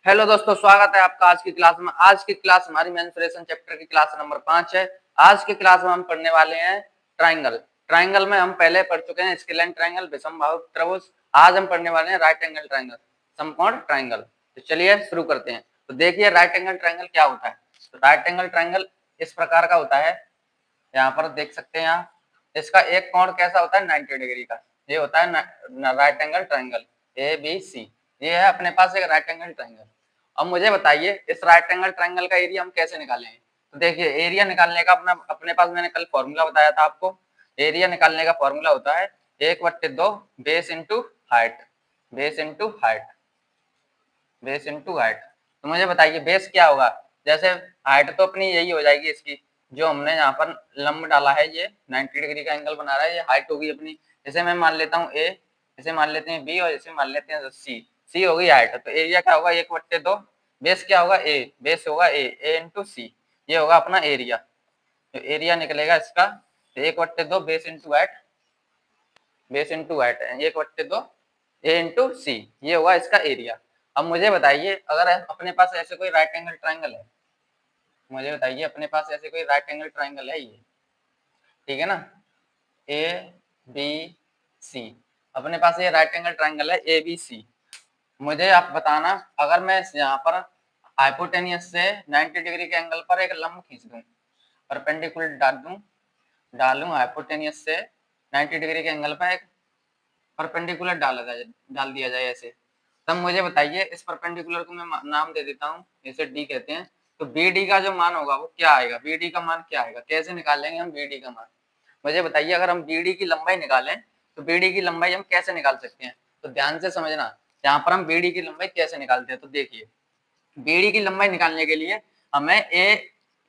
Hello दोस्तों, स्वागत है आपका आज की क्लास में। आज की क्लास हमारी मेंसुरेशन चैप्टर की क्लास नंबर 5 है। आज की क्लास में हम पढ़ने वाले हैं ट्राइंगल। ट्राइंगल में हम पहले पढ़ चुके हैं स्केल एंड ट्राइंगल, विषमबाहु त्रिभुज। आज हम पढ़ने वाले हैं राइट एंगल ट्राइंगल, समकोण ट्राइंगल। तो चलिए शुरू करते हैं। तो देखिए राइट एंगल ट्राइंगल क्या होता है। तो राइट एंगल ट्राइंगल इस प्रकार का होता है, यहाँ पर देख सकते हैं आप। इसका एक कोण कैसा होता है, 90 डिग्री का। ये होता है राइट एंगल ट्राइंगल ABC। ये है अपने पास एक राइट एंगल ट्राइंगल। अब मुझे बताइए इस राइट एंगल ट्राइंगल का एरिया हम कैसे निकालेंगे। तो देखिए एरिया निकालने का अपने पास मैंने कल फॉर्मूला बताया था आपको। एरिया निकालने का फॉर्मूला होता है 1/2 base into height, base into height, base into height. तो मुझे बताइए बेस क्या होगा। जैसे हाइट तो अपनी यही हो जाएगी इसकी, जो हमने यहाँ पर लंब डाला है, ये 90 डिग्री का एंगल बना रहा है, ये हाइट होगी अपनी। इसे मैं मान लेता हूँ A, इसे मान लेते हैं B और इसे मान लेते हैं C होगी हाइट। तो एरिया क्या होगा 1/2। बेस क्या होगा A, बेस होगा A इंटू C। ये होगा अपना एरिया। तो एरिया निकलेगा इसका 1/2 base into height, base into height 1/2 A into C। ये होगा इसका एरिया। अब मुझे बताइए अगर अपने पास ऐसे कोई राइट एंगल ट्राइंगल है, मुझे बताइए अपने पास ऐसे कोई राइट एंगल ट्राइंगल है, ये ठीक है ना, ABC। अपने पास ये राइट एंगल ट्राइंगल है ABC। मुझे आप बताना अगर मैं यहाँ पर हाइपोटेनियस से 90 डिग्री के एंगल पर एक लंब खींच दूं, परपेंडिकुलर डालूं हाइपोटेनियस से 90 डिग्री के एंगल पर एक परपेंडिकुलर डाल दिया जाए ऐसे, तब मुझे बताइए इस परपेंडिकुलर को मैं नाम दे देता हूँ, इसे D कहते हैं। तो BD का जो मान होगा वो क्या आएगा, BD का मान क्या आएगा, कैसे निकालेंगे हम BD का मान। मुझे बताइए अगर हम BD की लंबाई निकालें तो BD की लंबाई हम कैसे निकाल सकते हैं। तो ध्यान से समझना, यहाँ पर हम BD की लंबाई कैसे निकालते हैं। तो देखिए BD की लंबाई निकालने के लिए हमें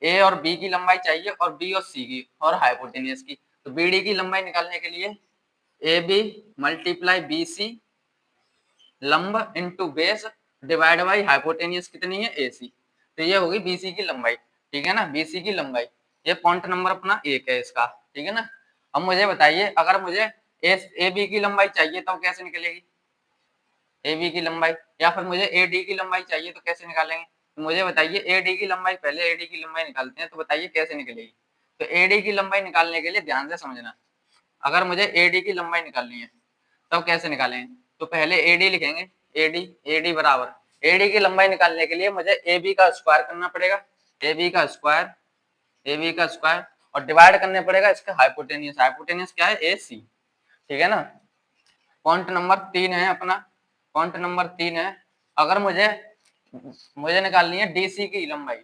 A और B की लंबाई चाहिए और B और C की और हाइपोटेनियस की। तो BD की लंबाई निकालने के लिए AB मल्टीप्लाई BC लंब into base divide by hypotenuse कितनी है AC। तो ये होगी BC की लंबाई, ठीक है ना, BC की लंबाई। ये पॉइंट नंबर अपना 1 है इसका, ठीक है ना। अब मुझे बताइए अगर मुझे AB की लंबाई चाहिए तो कैसे निकलेगी AB की लंबाई, या फिर मुझे AD की लंबाई चाहिए तो कैसे निकालेंगे। तो मुझे बताइए AD की लंबाई, पहले AD की लंबाई निकालते हैं, तो बताइए कैसे निकलेगी। तो AD की लंबाई निकालने के लिए ध्यान से समझना, अगर मुझे AD की लंबाई निकालनी है तब कैसे निकालेंगे। तो पहले AD लिखेंगे, AD बराबर AD की लंबाई निकालने के लिए मुझे AB का स्क्वायर करना पड़ेगा, AB का स्क्वायर और डिवाइड करने पड़ेगा इसका हाइपोटेनियस। हाइपोटेनियस क्या है AC, ठीक है ना। पॉइंट नंबर 3 है अपना, पॉइंट नंबर 3 है अगर मुझे निकालनी है DC की लंबाई,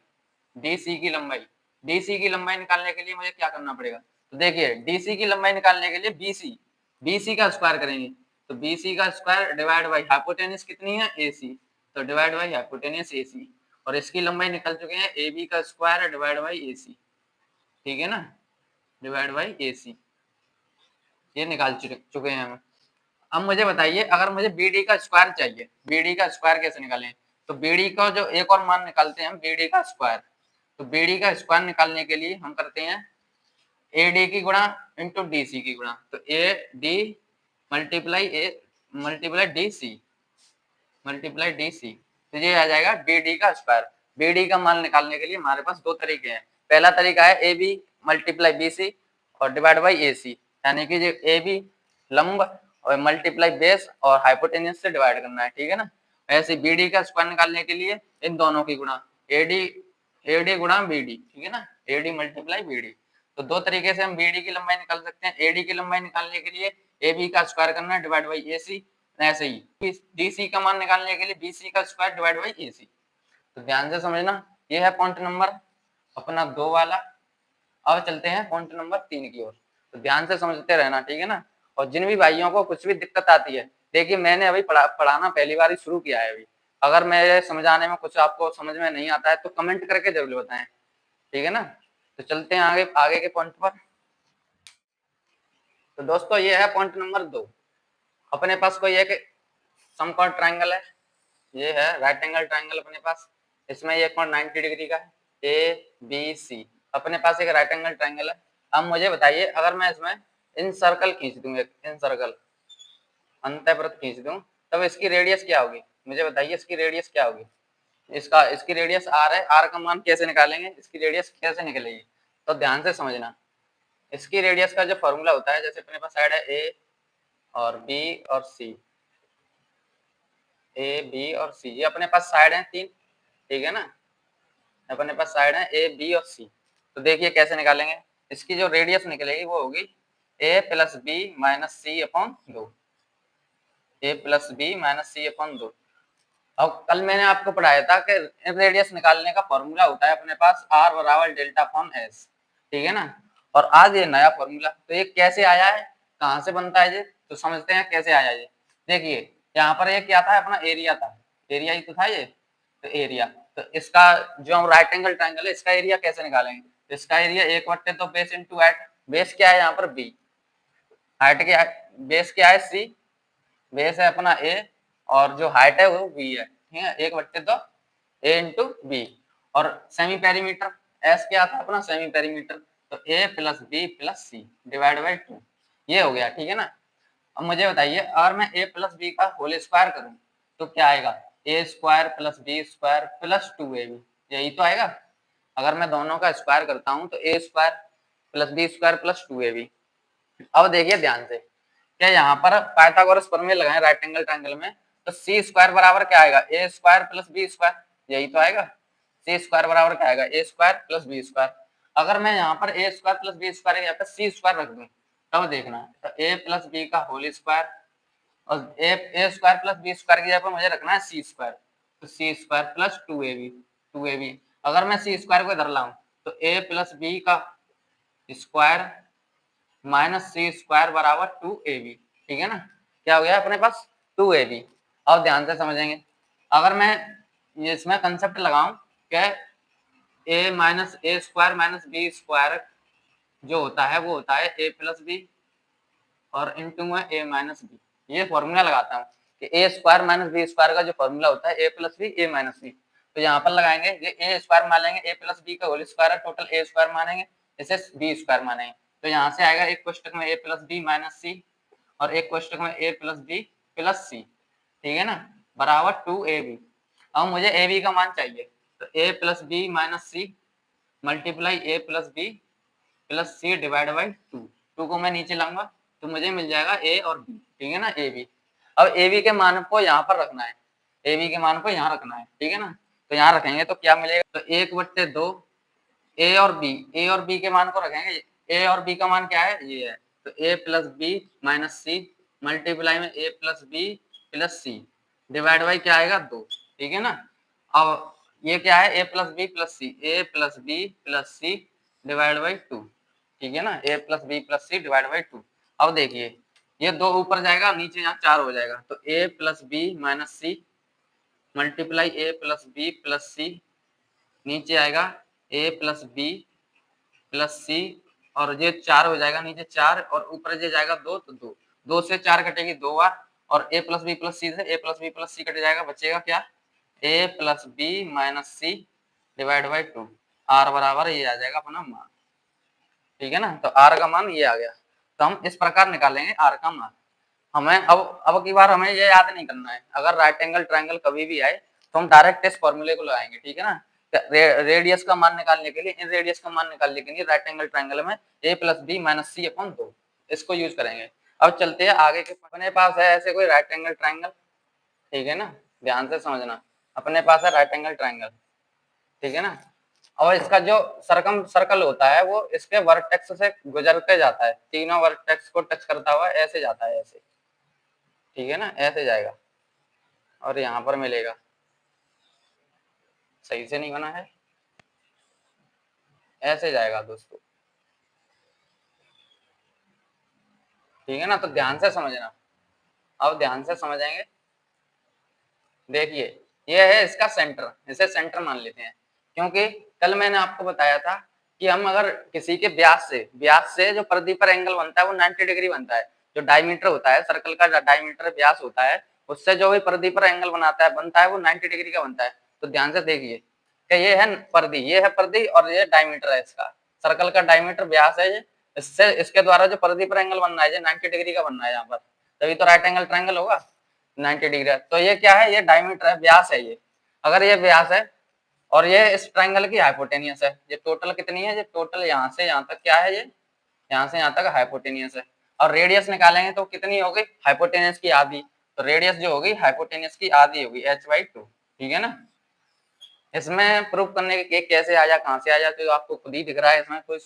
DC की लंबाई, DC की लंबाई निकालने के लिए मुझे क्या करना पड़ेगा। तो देखिए DC की लंबाई निकालने के लिए BC का स्क्वायर करेंगे। तो BC का स्क्वायर डिवाइड बाई हाइपोटेनियस कितनी है AC, तो डिवाइड बाई हाइपोटेनियस AC। और इसकी लंबाई निकल चुके हैं AB का स्क्वायर डिवाइड बाई AC, ठीक है ना, डिवाइड बाई AC। ये निकाल चुके हैं हम। अब मुझे बताइए अगर मुझे BD का स्क्वायर चाहिए, BD का स्क्वायर कैसे निकालें। तो BD का जो एक और मान निकालते हैं हम, BD का स्क्वायर। तो BD का स्क्वायर निकालने के लिए हम करते हैं AD की गुणा इंटू DC की गुणा। तो AD मल्टीप्लाई DC, तो ये आ जाएगा BD का स्क्वायर। BD का मान निकालने के लिए हमारे पास दो तरीके हैं। पहला तरीका है AB मल्टीप्लाई BC और डिवाइड बाई AC, यानी कि जो AB लंब और मल्टीप्लाई बेस और हाइपोटेनियस से डिवाइड करना है, ठीक है ना। ऐसे BD का स्क्वायर निकालने के लिए इन दोनों की गुणा AD गुणा BD, ठीक है ना, AD मल्टीप्लाई BD। तो दो तरीके से हम BD की लंबाई निकाल सकते हैं। AD की लंबाई निकालने के लिए AB का स्क्वायर करना है डिवाइड बाई AC, ऐसे ही DC का मान निकालने के लिए BC का स्क्वायर डिवाइड बाई AC। तो ध्यान से समझना, ये है पॉइंट नंबर अपना 2 वाला। अब चलते हैं पॉइंट नंबर 3 की ओर। तो ध्यान से समझते रहना, ठीक है ना। और जिन भी भाइयों को कुछ भी दिक्कत आती है, देखिए मैंने अभी पढ़ाना पहली बार ही शुरू किया है अभी। अगर मेरे समझाने में कुछ आपको समझ में नहीं आता है तो कमेंट करके जरूर बताएं, ठीक है ना। तो चलते हैं आगे के पॉइंट पर। तो दोस्तों ये है पॉइंट नंबर 2। अपने पास कोई एक समकोण ट्रायंगल है, ये है राइट एंगल ट्रायंगल अपने पास। इसमें ये कोण 90 डिग्री का है, ABC। अपने पास एक राइट एंगल ट्रायंगल है। अब मुझे बताइए अगर मैं इसमें इन सर्कल खींच दूं, एक इन सर्कल अंतःवृत्त खींच दूं, तब इसकी रेडियस क्या होगी। मुझे बताइए इसकी रेडियस क्या होगी। इसका इसकी रेडियस आर है, आर का मान कैसे निकालेंगे, इसकी रेडियस कैसे निकलेगी, तो ध्यान से समझना। इसकी रेडियस का जो फॉर्मूला होता है, जैसे अपने पास साइड है ए और बी और सी, ए बी और सी, ये अपने पास साइड है तीन, ठीक है ना, अपने पास साइड है ए बी और सी। तो देखिए कैसे निकालेंगे, इसकी जो रेडियस निकलेगी वो होगी ए प्लस बी माइनस सी अपॉन दो, ए प्लस बी माइनस सी अपॉन दो। अब कल मैंने आपको पढ़ाया था कि रेडियस निकालने का फॉर्मूला होता है अपने पास आर बराबर डेल्टा अपॉन एस, ठीक है ना। और आज ये नया फॉर्मूला, तो ये कैसे आया है, कहाँ से बनता है ये, तो समझते हैं कैसे आया ये। देखिए यहाँ पर ये क्या था, अपना एरिया था, एरिया ही तो था ये, तो एरिया, तो इसका जो हम राइट एंगल ट्राइंगल है इसका एरिया कैसे निकालेंगे, तो इसका एरिया एक बट्टे तो बेस इंटू हाइट, बेस क्या है यहाँ पर बी, हाइट की बेस क्या है सी, बेस है अपना ए, और जो हाइट है वो बी है, ठीक है, एक बट्टे तो ए इंटू बी। और सेमी पेरीमीटर एस क्या था अपना सेमी पेरीमीटर, तो A plus B plus C divide by two, ये हो गया, ठीक है ना। अब मुझे बताइए अगर मैं ए प्लस बी का होल स्क्वायर करूं तो क्या आएगा, A square plus B square plus two A B, यही तो आएगा। अगर मैं दोनों का स्क्वायर करता हूं तो A square plus B square plus two A B. अब देखिए ध्यान से, क्या यहाँ पर पाइथागोरस प्रमेय लगाएं राइट एंगल ट्रायंगल में, तो सी स्क्वायर बराबर क्या आएगा, A square plus B square, यही तो आएगा। सी स्क्वायर बराबर क्या आएगा, A square plus B square. अगर मैं यहाँ पर A square plus B square यहाँ पर सी स्क्वायर रख दूं, तब देखना, तो ए प्लस बी का होल स्क्वायर, और A square plus B square की जगह पर मुझे रखना है सी स्क्वायर, तो C square plus two A B. अगर मैं सी स्क्वायर को इधर लाऊं तो ए प्लस बी का स्क्वायर माइनस सी स्क्वायर बराबर टू ए बी, ठीक है ना, क्या हो गया अपने पास टू ए बी। अब ध्यान से समझेंगे, अगर मैं इसमें कंसेप्ट लगाऊं क्या, ए माइनस ए स्क्वायर माइनस बी स्क्वायर जो होता है वो होता है ए प्लस बी और इंटू में ए माइनस बी, ये फॉर्मूला लगाता हूँ कि ए स्क्वायर माइनस बी स्क्वायर का जो फॉर्मूला होता है A plus B A minus B, तो यहाँ पर लगाएंगे ये ए स्क्वायर मान लेंगे, ए प्लस बी का होल स्क्वायर है, टोटल ए स्क्वायर मानेंगे, इसे बी स्क्वायर मानेंगे, तो यहाँ से आएगा एक कोष्टक में ए प्लस बी माइनस सी और एक कोष्टक में ए प्लस बी प्लस सी, ठीक है ना, बराबर टू ए बी। अब मुझे ए बी का मान चाहिए, तो A plus B minus C multiply A plus B plus C divide by two, two को मैं नीचे लाऊंगा तो मुझे मिल जाएगा ए और बी, ठीक है ना, ए बी। अब ए बी के मान को यहाँ पर रखना है, ए बी के मान को यहाँ रखना है, ठीक है ना, तो यहाँ रखेंगे तो क्या मिलेगा, तो एक बट्टे दो ए और बी, ए और बी के मान को रखेंगे, ए और बी का मान क्या है ये है, तो A plus B minus C multiply में A plus B plus C divide by क्या आएगा दो, ठीक है ना। अब ये क्या है A plus B plus C, A plus B plus C divide by two, ठीक है ना, A plus B plus C divide by two. अब देखिए ये दो ऊपर जाएगा नीचे यहाँ चार हो जाएगा, तो A plus B minus C multiply A plus B plus सी, नीचे आएगा ए प्लस बी प्लस सी, और ये चार हो जाएगा नीचे चार, और ऊपर ये जाएगा दो, तो दो, दो से चार कटेगी दो बार, और A plus B plus C से A plus B plus C cut जाएगा, बचेगा क्या, A plus B minus C divide by two, R बराबर ये आ जाएगा अपना मान, ठीक है ना, तो आर का मान ये आ गया। तो हम इस प्रकार निकालेंगे आर का मान। हमें अब की बार हमें ये याद नहीं करना है, अगर राइट एंगल ट्रायंगल कभी भी आए तो हम डायरेक्ट इस फॉर्मूले को लगाएंगे, ठीक है ना। रेडियस का मान निकालने के लिए, इन रेडियस का मान निकालने के लिए राइट एंगल ट्रायंगल में A plus B minus C upon दो, इसको यूज करेंगे। अब चलते हैं आगे के, अपने पास है ऐसे कोई राइट एंगल ट्रायंगल, ठीक है ना, ध्यान से समझना, अपने पास है राइट एंगल ट्रायंगल, ठीक है ना। और इसका जो सर्कल होता है वो इसके वर्टेक्स से गुजर के जाता है, तीनों वर्टेक्स को टच करता हुआ ऐसे जाता है, ऐसे, ठीक है ना, ऐसे जाएगा और यहाँ पर मिलेगा, सही से नहीं बना है, ऐसे जाएगा दोस्तों, ठीक है ना, तो ध्यान से समझना। अब ध्यान से समझेंगे, देखिए ये है इसका सेंटर, इसे सेंटर मान लेते हैं, क्योंकि कल मैंने आपको बताया था कि हम अगर किसी के व्यास से जो परिधि पर एंगल बनता है वो 90 डिग्री बनता है, जो डायमीटर होता है सर्कल का, डायमीटर व्यास होता है, उससे जो भी परिधि पर एंगल बनता है वो 90 डिग्री का बनता है। तो ध्यान से देखिए कि ये है परिधि, ये है परिधि और ये डायमीटर है, इसका सर्कल का डायमीटर व्यास है ये, इससे इसके द्वारा जो परिधि पर एंगल बनना है ये 90 डिग्री का बनना है यहाँ पर, तभी तो राइट एंगल ट्रायंगल होगा 90 डिग्री। तो ये क्या है, ये डायमीटर है, व्यास है ये। अगर ये व्यास है और ये इस ट्रायंगल की हाइपोटेनियस है, ये टोटल कितनी है, ये टोटल यहाँ से यहाँ तक क्या है, ये यहाँ से यहाँ तक हाइपोटेनियस है, और रेडियस निकालेंगे तो कितनी होगी, हाइपोटेनियस की आधी, तो रेडियस जो होगी हाइपोटेनियस की आधी होगी h/2, ठीक है ना। इसमें प्रूफ करने के कैसे आ जाए, कहाँ से आ जाए, तो आपको खुद ही दिख रहा है, इसमें कोई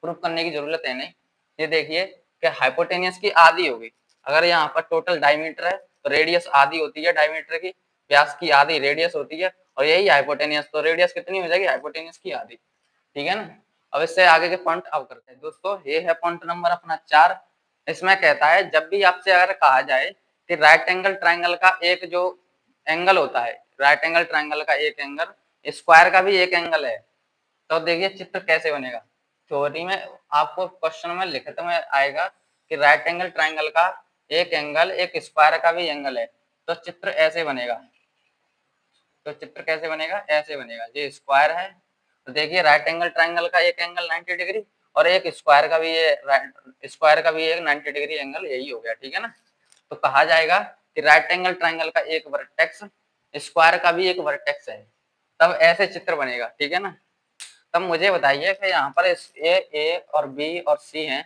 प्रूफ करने की जरूरत है नहीं। ये देखिए कि हाइपोटेनियस की आधी होगी, अगर यहाँ पर टोटल डायमीटर है तो रेडियस आधी होती है डायमीटर की, व्यास की आधी रेडियस होती है, और यही हाइपोटेनियस, तो रेडियस कितनी हो जाएगी, हाइपोटेनियस की आधी, ठीक है ना। अब इससे आगे के पॉइंट अब करते हैं दोस्तों, ये है पॉइंट नंबर अपना 4। इसमें कहता है जब भी आपसे अगर कहा जाए कि राइट एंगल ट्राइंगल का एक जो एंगल होता है, राइट एंगल ट्राइंगल का एक एंगल, स्क्वायर का भी एक एंगल है, तो देखिए चित्र कैसे बनेगा। थ्योरी में आपको क्वेश्चन में लिखित में आएगा कि राइट एंगल ट्राइंगल का एक एंगल एक स्क्वायर का भी एंगल है, तो चित्र ऐसे बनेगा, तो चित्र कैसे बनेगा, ऐसे बनेगा। ये स्क्वायर है, तो देखिए राइट एंगल ट्राइंगल का एक एंगल 90 डिग्री और एक स्क्वायर का भी, ये स्क्वायर का भी एक 90 डिग्री एंगल, यही हो गया, ठीक है ना। तो कहा जाएगा कि राइट एंगल ट्राइंगल का एक वर्टेक्स स्क्वायर का भी एक वर्टेक्स है, तब ऐसे चित्र बनेगा, ठीक है ना। तब मुझे बताइए कि यहाँ पर ए और बी और सी हैं,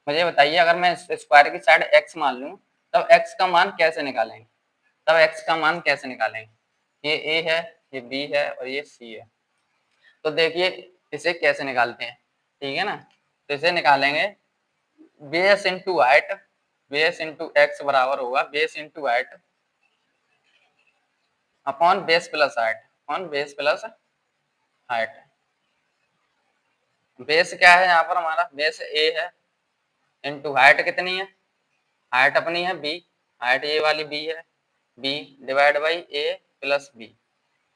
मुझे बताइए अगर मैं स्क्वायर की साइड एक्स मान लूं तब एक्स का मान कैसे निकालेंगे, तब एक्स का मान कैसे निकालेंगे। ये ए है, ये बी है और ये सी है, तो देखिए इसे कैसे निकालते हैं, ठीक है ना। तो इसे निकालेंगे base into height, base into x बराबर होगा base into height upon base plus height, upon base plus height. Base क्या है यहाँ पर हमारा, बेस ए है, इंटू हाइट कितनी है, हाइट अपनी है बी, हाइट ये वाली बी है, B divide by A plus B.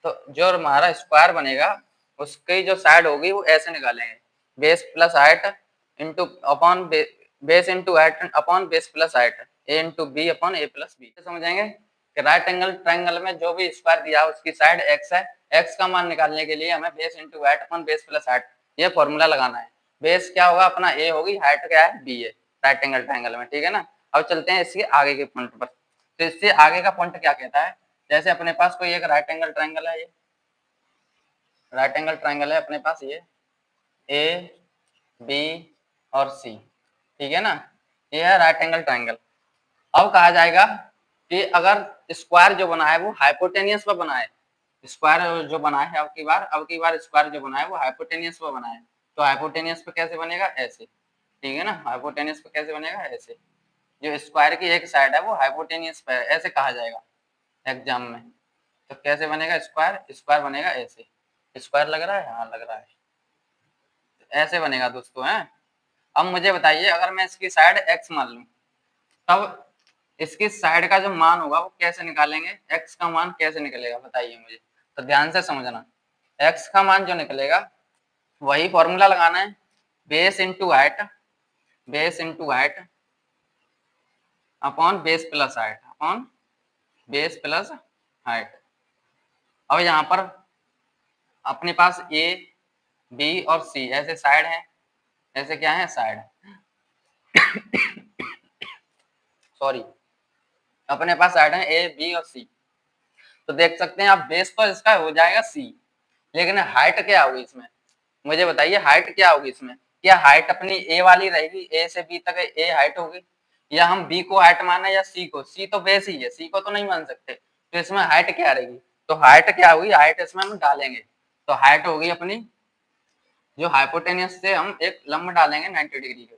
तो जो हमारा स्क्वायर बनेगा उसकी जो साइड होगी वो ऐसे निकालेंगे, base plus height into upon base into height upon base plus height, A into B upon A plus B. समझेंगे कि राइट एंगल ट्राइंगल में जो भी स्क्वायर दिया उसकी साइड एक्स है, एक्स का मान निकालने के लिए हमें base into height upon base plus height ये फॉर्मूला लगाना है। बेस क्या होगा अपना ए होगी, हाइट क्या है बी है राइट एंगल ट्राइंगल में, ठीक है ना। अब चलते हैं इसके आगे के पॉइंट पर, तो इससे आगे का पॉइंट क्या कहता है, जैसे अपने पास कोई एक राइट एंगल ट्राइंगल है, ये राइट एंगल ट्राइंगल है अपने पास, ये ए बी और सी, ठीक है ना, ये है राइट एंगल ट्राइंगल। अब कहा जाएगा कि अगर स्क्वायर जो बना है वो हाइपोटेनियस पर बना है, स्क्वायर जो बना है अब की बार स्क्वायर जो बना है वो हाइपोटेनियस पर बना है, तो हाइपोटेनियस पे कैसे बनेगा, ऐसे, ठीक है ना। हाइपोटेनियस पे कैसे बनेगा, ऐसे, जो स्क्वायर की एक साइड है वो हाइपोटेनियस पे है, ऐसे कहा जाएगा एग्जाम में। तो कैसे बनेगा स्क्वायर, स्क्वायर बनेगा ऐसे, स्क्वायर लग रहा है, हाँ लग रहा है, ऐसे बनेगा दोस्तों है। अब मुझे बताइए अगर मैं इसकी साइड x मान लूं तब इसकी साइड का जो मान होगा वो कैसे निकालेंगे, x का मान कैसे निकलेगा बताइए मुझे, तो ध्यान से समझना। x का मान जो निकलेगा वही फॉर्मूला लगाना है, base into height, base into height upon base plus height, upon base plus height. अब यहाँ पर अपने पास ए बी और सी ऐसे साइड है, ऐसे क्या है साइड, सॉरी, अपने पास साइड है ए बी और सी, तो देख सकते हैं आप बेस तो इसका हो जाएगा सी, लेकिन हाइट क्या होगी इसमें, मुझे बताइए हाइट क्या होगी इसमें, क्या हाइट अपनी ए वाली रहेगी, ए से बी तक ए हाइट होगी, या हम बी को हाइट माने या सी को, सी तो बेस ही है, सी को तो नहीं मान सकते, तो इसमें हाइट क्या रहेगी, तो हाइट क्या होगी, हाइट इसमें हम डालेंगे, तो हाइट होगी अपनी जो हाइपोटेनियस से हम एक लंब डालेंगे 90 डिग्री के,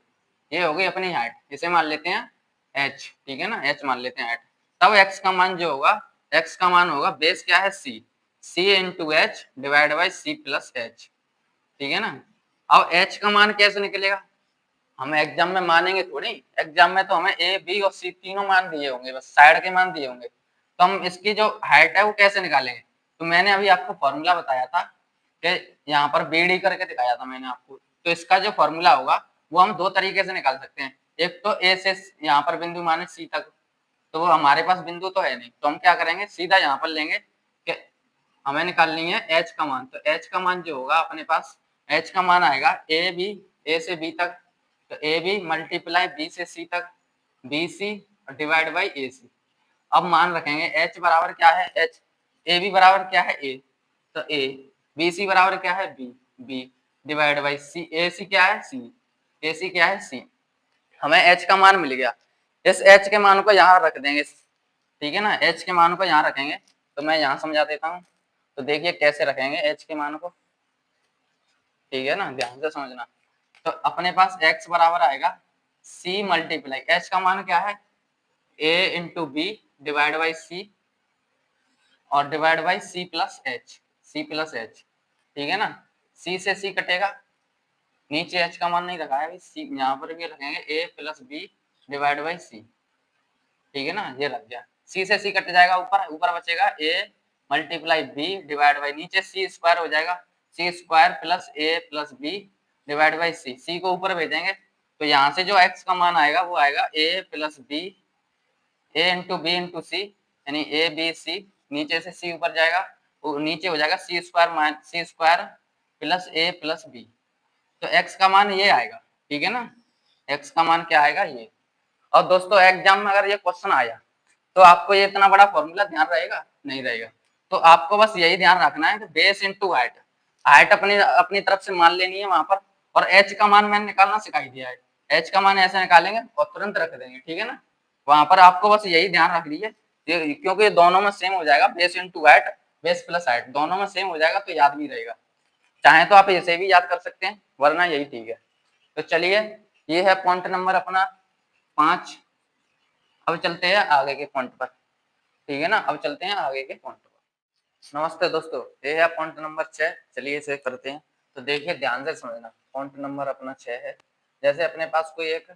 ये होगी अपनी हाइट, इसे मान लेते हैं h, ठीक है ना, h मान लेते हैं हाइट। तब x का मान जो होगा, x का मान होगा बेस क्या है c, c into H divide by C plus H, ठीक है ना। अब h का मान कैसे निकलेगा, हम एग्जाम में मानेंगे थोड़ी, एग्जाम में तो हमें ए बी और सी तीनों मान दिए होंगे, बस साइड के मान दिए होंगे, तो हम इसकी जो हाइट है वो कैसे निकालेंगे, तो मैंने अभी आपको फॉर्मूला बताया था कि यहाँ पर बी डी करके दिखाया था मैंने आपको, तो इसका जो फॉर्मूला होगा वो हम दो तरीके से निकाल सकते हैं, एक तो ए से यहाँ पर बिंदु माने सी तक, तो वो हमारे पास बिंदु तो है नहीं, तो हम क्या करेंगे सीधा यहाँ पर लेंगे कि हमें निकालनी है एच का मान, तो एच का मान जो होगा अपने पास, एच का मान आएगा ए बी, ए से बी तक, तो ए बी मल्टीप्लाई बी से सी तक, बी सी डिवाइड बाई ए सी। अब मान रखेंगे एच बराबर क्या है, एच ए बी बराबर क्या है ए, तो ए, बी सी बराबर क्या है बी, बी डिवाइड बाई सी, ए सी क्या है सी, ए सी क्या है सी। हमें एच का मान मिल गया, इस एच के मान को यहाँ रख देंगे, ठीक है ना, एच के मान को यहाँ रखेंगे। तो मैं यहाँ समझा देता हूँ, तो देखिए कैसे रखेंगे एच के मान को, ठीक है ना, ध्यान से समझना। तो अपने पास x बराबर आएगा c मल्टीप्लाई, h का मान क्या है a into B divide by C और divide by C plus H, C plus H, ठीक है ना। c से c कटेगा, नीचे h का मान नहीं रखा है, c यहाँ पर भी रखेंगे a plus B divide by C, ठीक है ना, ये लग गया। c से c कट जाएगा, ऊपर ऊपर बचेगा a multiply B divide by, नीचे c स्क्वायर हो जाएगा, c square plus a plus B divide by C, c को ऊपर भेजेंगे तो यहाँ से जो x का मान आएगा वो आएगा a plus B, a into B into C, यानी a b c, नीचे से c ऊपर जाएगा, वो नीचे हो जाएगा c square minus c square plus a plus B. तो x का मान ये आएगा, ठीक है ना, x का मान क्या आएगा ये। और दोस्तों एग्जाम में अगर ये क्वेश्चन आया तो आपको ये इतना बड़ा फॉर्मूला ध्यान रहेगा नहीं रहेगा, तो आपको बस यही ध्यान रखना है कि बेस इंटू हाइट, हाइट अपनी अपनी तरफ से मान लेनी है वहां पर, और एच का मान मैंने निकालना सिखाई दिया है, एच का मान ऐसे निकालेंगे और तुरंत रख देंगे, ठीक है ना। वहां पर आपको बस यही ध्यान रख लीजिए, क्योंकि दोनों में सेम हो जाएगा, base into height, base plus height दोनों में सेम हो जाएगा तो याद भी रहेगा। चाहे तो आप इसे भी याद कर सकते हैं, वरना यही ठीक है। तो चलिए ये है पॉइंट नंबर अपना 5। अब चलते हैं आगे के पॉइंट पर, ठीक है ना, अब चलते हैं आगे के पॉइंट पर। नमस्ते दोस्तों, ये है पॉइंट नंबर 6, चलिए इसे करते हैं। तो देखिए ध्यान से समझना, पॉइंट नंबर अपना 6 है, जैसे अपने पास कोई एक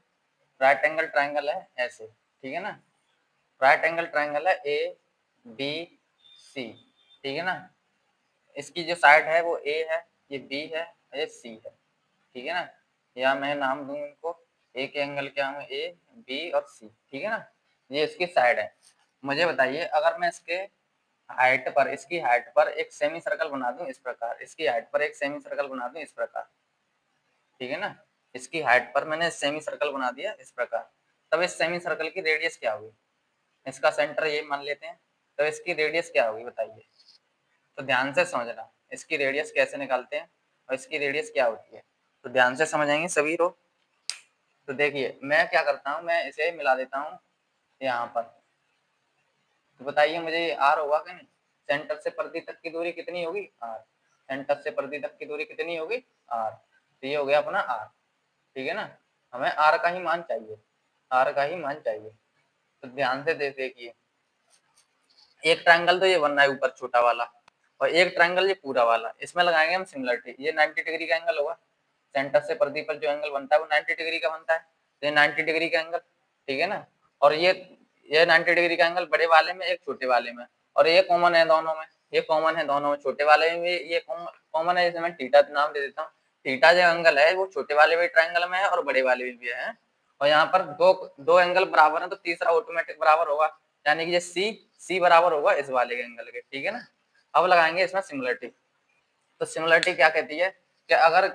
राइट एंगल ट्राइंगल है ऐसे, ठीक है ना, राइट एंगल ट्राइंगल है ए बी सी, ठीक है ना, इसकी जो साइड है वो ए है, ये बी है, ये सी है, ठीक है ना, या मैं नाम दूं इनको, ए के एंगल क्या है ए बी और सी, ठीक है ना, ये इसकी साइड है। मुझे बताइए अगर मैं इसके हाइट पर, इसकी हाइट पर एक सेमी सर्कल बना दूं इस प्रकार, इसकी हाइट पर एक सेमी सर्कल बना दूं इस प्रकार, ठीक है ना, इसकी हाइट पर मैंने सेमी सर्कल बना दिया इस प्रकार, तब इस सेमी सर्कल की रेडियस क्या होगी, इसका सेंटर ये मान लेते हैं, तो इसकी रेडियस क्या होगी बताइए। तो ध्यान से समझना, इसकी रेडियस कैसे निकालते हैं और इसकी रेडियस क्या होती है, तो ध्यान से समझेंगे सभी लोग। तो देखिए मैं क्या करता हूँ, मैं इसे मिला देता हूँ यहाँ पर, तो बताइए मुझे आर होगा कि नहीं, सेंटर से परिधि तक की दूरी कितनी होगी आर, सेंटर से परिधि तक की दूरी कितनी होगी आर, तो ये हो गया अपना आर, ठीक है ना, हमें आर का ही मान चाहिए, आर का ही मान चाहिए। तो ध्यान से देखिए, एक ट्रायंगल तो ये बन रहा है ऊपर छोटा वाला, और एक ट्रायंगल ये पूरा वाला, इसमें लगाएंगे हम सिमिलरिटी, ये 90 डिग्री का एंगल होगा, सेंटर से परिधि पर जो एंगल बनता है वो 90 डिग्री का बनता है, तो ये 90 डिग्री का एंगल, ठीक है ना, और ये 90 डिग्री का एंगल बड़े वाले में, एक छोटे वाले में, और ये कॉमन है दोनों में, ये कॉमन है दोनों में, छोटे वाले में भी ये कॉमन है, जैसे मैं थीटा नाम दे देता हूँ, थीटा जो एंगल है वो छोटे वाले भी ट्रायंगल में है और बड़े वाले भी है, और यहाँ पर दो दो एंगल बराबर है तो तीसरा ऑटोमेटिक बराबर होगा, यानी कि ये सी बराबर होगा इस वाले के एंगल के, ठीक है ना। अब लगाएंगे इसमें सिमिलरिटी, तो सिमिलरिटी क्या कहती है कि अगर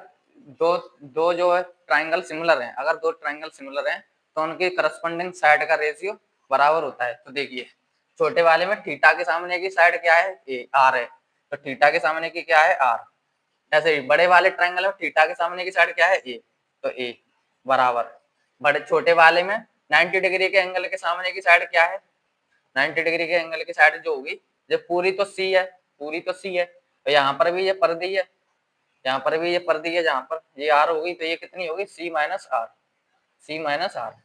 दो दो जो है ट्राइंगल सिमिलर हैं, अगर दो ट्राइंगल सिमिलर हैं तो उनकी करस्पॉन्डिंग साइड का रेशियो बराबर होता है। तो देखिए छोटे वाले में थीटा के सामने की साइड क्या है ए आर है, तो थीटा के सामने की क्या है आर, ऐसे ही बड़े वाले ट्राइंगल में थीटा के सामने की साइड क्या है ए, तो ए बराबर, बड़े छोटे वाले में 90 डिग्री के एंगल के सामने की साइड क्या है, 90 डिग्री के एंगल की साइड जो होगी, जो पूरी तो सी है, पूरी तो सी है, तो यहाँ पर भी ये परिधि है, यहाँ पर भी ये परिधि है, जहाँ पर ये आर होगी तो ये कितनी होगी C minus R, C minus R,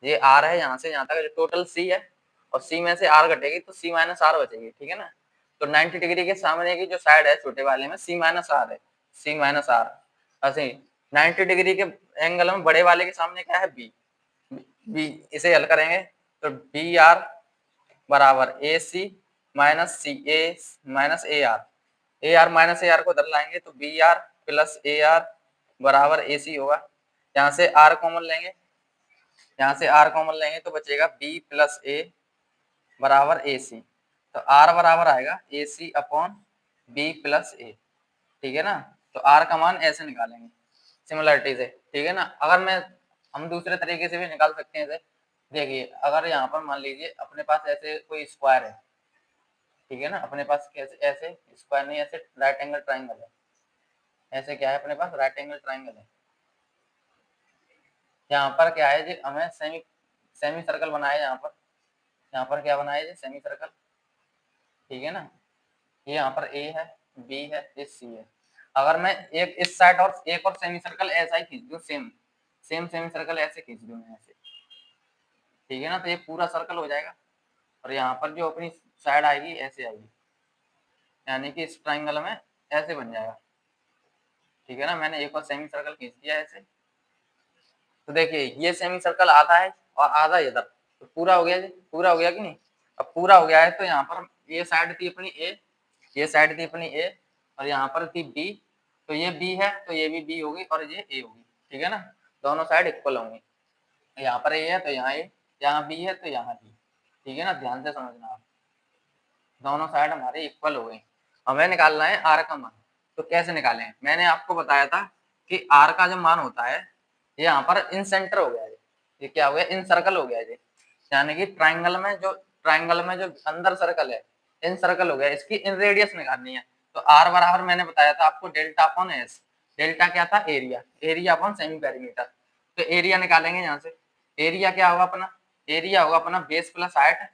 ये आर है यहाँ से यहाँ तक टोटल सी है, और सी में से आर घटेगी तो सी माइनस आर बचेगी, ठीक है ना। तो 90 डिग्री के सामने की जो साइड है छोटे वाले में सी माइनस आर है, सी माइनस आर, ऐसे ही 90 डिग्री के एंगल में बड़े वाले के सामने क्या है बी, बी इसे हल करेंगे तो बी आर बराबर A C minus C A minus A R minus A R को इधर लाएंगे तो B R plus A R बराबर ए सी होगा, यहाँ से आर कॉमन लेंगे, यहाँ से आर कॉमन लेंगे तो बचेगा बी प्लस ए बराबर ए सी, तो आर बराबर आएगा A C upon B plus ए, ठीक है ना। तो आर का मान ऐसे निकालेंगे सिमिलरिटी से, ठीक है ना। अगर मैं हम दूसरे तरीके से भी निकाल सकते हैं इसे, देखिए अगर यहाँ पर मान लीजिए अपने पास ऐसे कोई स्क्वायर है, ठीक है ना। अपने पास कैसे ऐसे स्क्वायर नहीं, ऐसे राइट एंगल ट्राइंगल है। ऐसे क्या है अपने पास राइट एंगल ट्राइंगल है। यहाँ पर क्या है जी, हमें सेमी सेमी सर्कल बनाया यहाँ पर क्या बनाया जी, सेमी सर्कल। ठीक है ना। ये यहाँ पर ए है, बी है, ये सी है। अगर मैं एक इस साइड और एक और सेमी सर्कल ऐसा ही खींच दूं, सेम सेम सेमी सर्कल ऐसे खींच दूं मैं ऐसे, ठीक है ना, तो ये पूरा सर्कल हो जाएगा। और यहाँ पर जो अपनी साइड आएगी ऐसे आएगी, यानी कि इस ट्राइंगल में ऐसे बन जाएगा। ठीक है ना। मैंने एक और सेमी सर्कल खींच दिया ऐसे, तो देखिए ये सेमी सर्कल आधा है और आधा इधर, तो पूरा हो गया जी, पूरा हो गया कि नहीं। अब पूरा हो गया है तो यहाँ पर ये साइड थी अपनी ए, ये साइड थी अपनी ए, और यहाँ पर थी बी, तो ये बी है तो ये भी बी होगी और ये ए होगी। ठीक है ना। दोनों साइड इक्वल होंगी। यहाँ पर ए है तो यहाँ ए, यहाँ बी है तो यहाँ बी। ठीक है ना। ध्यान से समझना आप, दोनों साइड हमारे इक्वल हो गई। हमें निकालना है आर का मान। तो कैसे निकालें, मैंने आपको बताया था कि आर का जो मान होता है, ये यहाँ पर इन सेंटर हो गया है, ये क्या हो गया, इन सर्कल हो गया है, यानी कि ट्राइंगल में जो अंदर सर्कल है, इन सर्कल हो गया, इसकी इन रेडियस निकालनी है। तो आर बराबर मैंने बताया था आपको डेल्टा अपॉन एस। डेल्टा क्या था, area, area upon semi perimeter. तो एरिया निकालेंगे यहाँ से। एरिया क्या होगा अपना, एरिया होगा अपना base plus height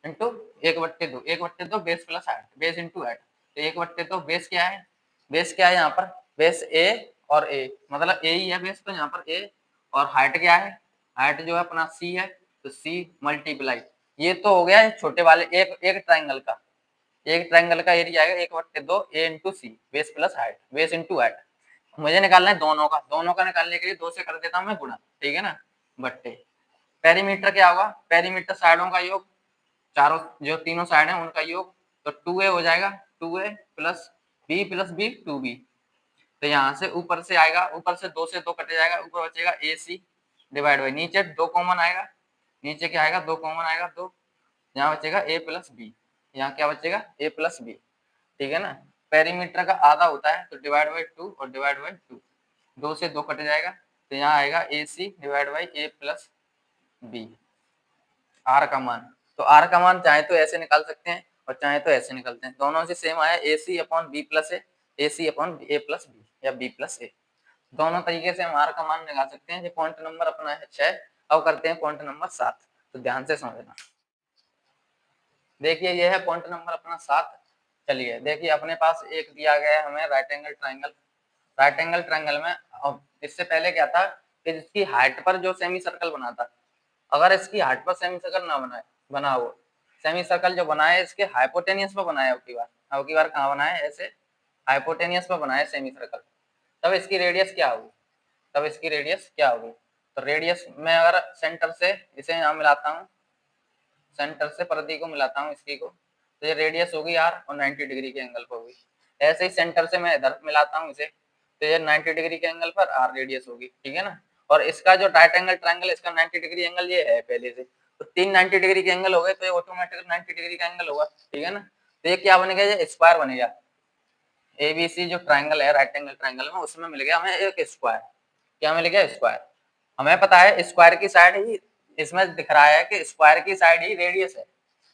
into 1/2, 1/2 base plus height, base into height. तो 1/2 बेस क्या है, बेस क्या है यहाँ पर, बेस ए और ए, मतलब ए ही है बेस, तो यहाँ पर ए, और हाइट क्या है, हाइट जो है अपना सी है, तो सी मल्टीप्लाई, ये तो हो गया छोटे वाले एक एक ट्राइंगल का, एक ट्राइंगल का एरिया आएगा 1/2 A into C, base plus height, base into height. मुझे निकालना है दोनों का, दोनों का निकालने के लिए 2 से कर देता हूँ मैं गुणा। ठीक है ना, बट्टे। पेरीमीटर क्या होगा, पेरीमीटर साइडों का योग, चारों जो तीनों साइड है उनका योग, तो 2a हो जाएगा, 2a प्लस बी 2b। तो यहाँ से ऊपर से आएगा, ऊपर से 2 से 2 कटे जाएगा, ऊपर बचेगा ए सी डिवाइड बाई, नीचे 2 कॉमन आएगा, नीचे क्या आएगा 2 कॉमन आएगा 2, यहाँ बचेगा ए प्लस बी, यहाँ क्या बचेगा ए प्लस बी। ठीक है ना। पेरीमीटर का आधा होता है तो डिवाइड बाई 2 और डिवाइड बाई 2, 2 से 2 कट जाएगा, तो यहाँ आएगा A C divide by A plus B, R का मान। तो आर का मान चाहे तो ऐसे निकाल सकते हैं और चाहे तो ऐसे निकलते हैं, दोनों से सेम आया, ए सी upon B plus A C upon A plus B या बी प्लस ए। दोनों तरीके से हम आर का मान निकाल सकते हैं। जो पॉइंट नंबर अपना है 6, अब करते हैं पॉइंट नंबर 7। तो ध्यान से समझना, देखिए ये है पॉइंट नंबर अपना 7। चलिए देखिए अपने पास एक दिया गया है हमें right angle triangle. Right angle triangle में अब इससे पहले क्या था कि जिसकी हाइट पर जो सेमी सर्कल बना था, अगर इसकी हाइट पर सेमी सर्कल ना बना हो, सेमी सर्कल जो बनाए इसके हाइपोटेनियस पर बनाया, अब की बार कहाँ बनाए, ऐसे हाइपोटेनियस पर बनाए सेमी सर्कल, तब इसकी रेडियस क्या होगी, तब इसकी रेडियस क्या होगी। तो रेडियस में अगर सेंटर से इसे यहाँ मिलाता हूँ, सेंटर से परिधि को मिलाता हूँ इसकी को, तो ये रेडियस होगी आर और 90 डिग्री के एंगल पर होगी। ऐसे ही सेंटर से मैं इधर मिलाता हूँ इसे, तो ये 90 डिग्री के एंगल पर आर रेडियस होगी। ठीक है ना। और इसका जो राइट एंगल ट्रायंगल इसका 90 डिग्री एंगल ये है पहले से, तो 3 90 डिग्री के एंगल हो गए, तो ये ऑटोमेटिक 90 डिग्री का एंगल होगा। ठीक है ना। तो ये क्या बनेगा, ये स्क्वायर बनेगा। एबीसी जो ट्राइंगल है राइट एंगल ट्राइंगल में, उसमें मिल गया हमें एक स्क्वायर। क्या मिल गया, स्क्वायर। हमें पता है स्क्वायर की साइड ही, इसमें दिख रहा है कि स्क्वायर की साइड ही रेडियस है।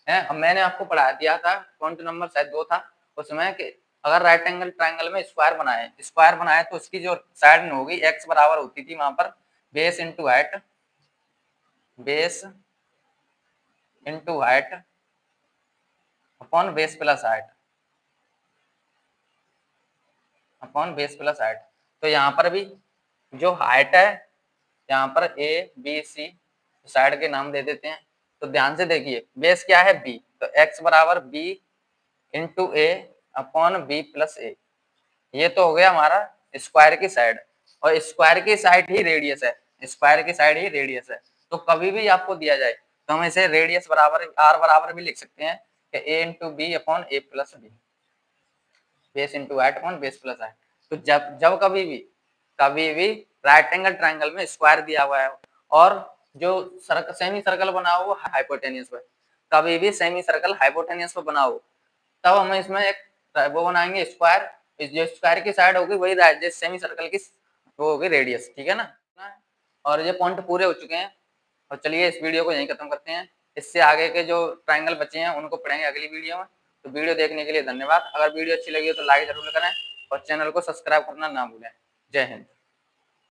अब मैंने आपको पढ़ा दिया था पॉइंट नंबर शायद 2 था उसमें, कि अगर राइट एंगल ट्राइंगल में स्क्वायर बनाए तो उसकी जो साइड होगी एक्स बराबर होती थी वहां पर base into height, base into height upon base plus height, upon base plus height. तो यहाँ पर भी जो हाइट है, यहाँ पर ए बी सी साइड के नाम दे देते हैं। तो ध्यान से देखिए, बेस क्या है बी, तो एक्स बराबर बी इंटू ए अपॉन बी प्लस ए, ये तो हो गया हमारा स्क्वायर की साइड, और स्क्वायर की साइड ही रेडियस है, स्क्वायर की साइड ही रेडियस है। तो कभी भी आपको दिया जाए तो हम इसे रेडियस बराबर आर बराबर भी लिख सकते हैं कि A into B upon A plus B, base into height upon base plus height. तो जब जब कभी भी राइट एंगल ट्राइंगल में स्क्वायर दिया हुआ है और जो सेमी सर्कल बना हो हाइपोटेनियस पे, कभी भी सेमी सर्कल हाइपोटेनियस पे बना हो, तब हम इसमें एक वो बनाएंगे स्क्वायर, जो स्क्वायर की साइड होगी वही जिस सेमी सर्कल की वो होगी रेडियस। ठीक है ना। और ये पॉइंट पूरे हो चुके हैं, और चलिए इस वीडियो को यहीं खत्म करते हैं। इससे आगे के जो ट्राइंगल बचे हैं उनको पढ़ेंगे अगली वीडियो में। तो वीडियो देखने के लिए धन्यवाद। अगर वीडियो अच्छी लगी हो तो लाइक जरूर करें और चैनल को सब्सक्राइब करना ना भूलें। जय हिंद।